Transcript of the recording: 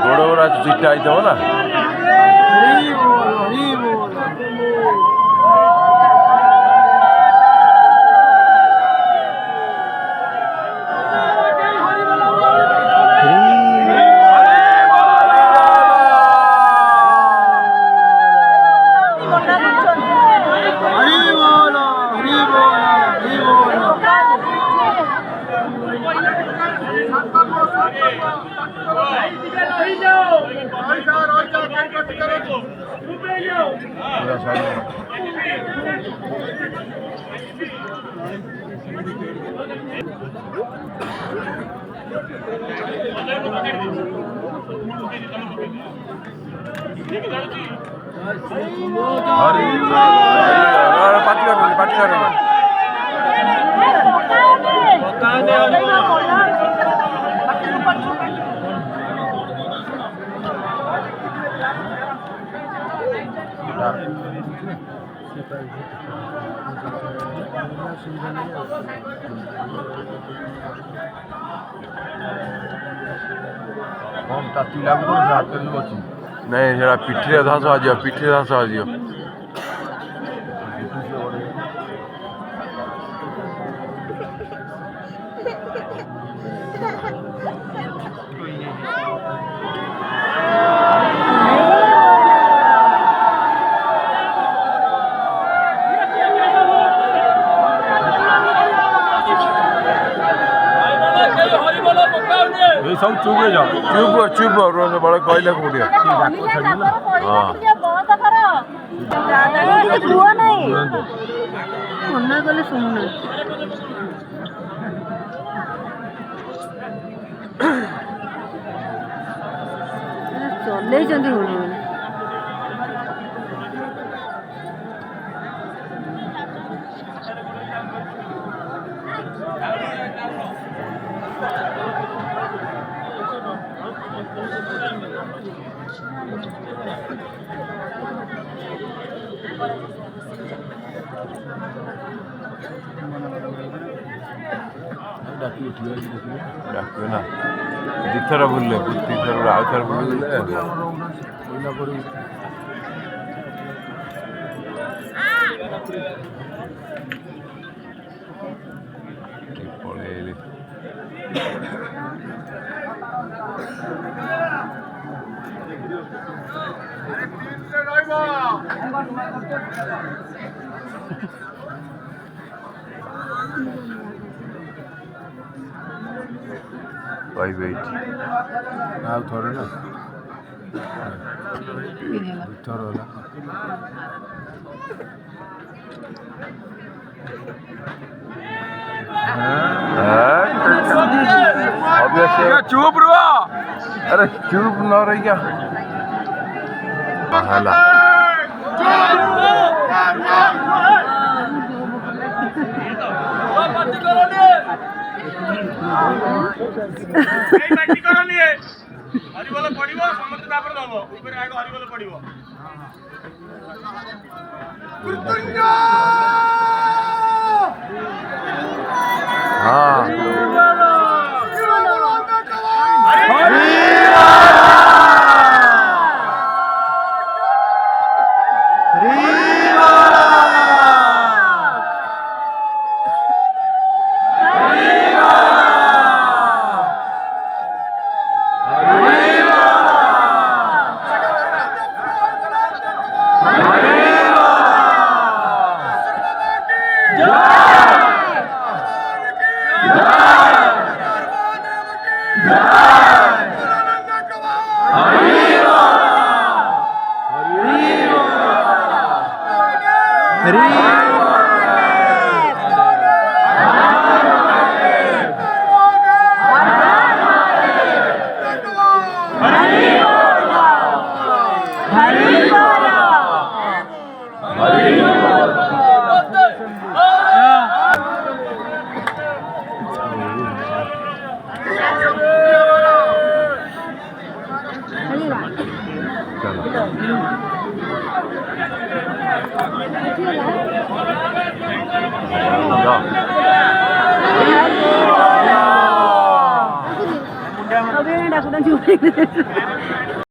বড় বড় আছে চিটটা আইতে হবে না नहीं जरा पिठरे घास आ जाओ पिठरे घास आ जाओ सब चुप हो जाओ चुप चुप बड़ा कहले कोडिया हां हुआ नहीं मना गले सुनो चले जंदी होनी डाकियो ना दिथर बुल्ले दिथर आउ थर बुल्ले पळेले भाई वेट आउ थोड़े ना थोड़ा होला चुप रहो अरे चुप न रही क्या हाला हरिबोल पड़िबो समस्त तापर दबो ऊपर आगो हरिबोल पड़िबो हां ଯୋଉ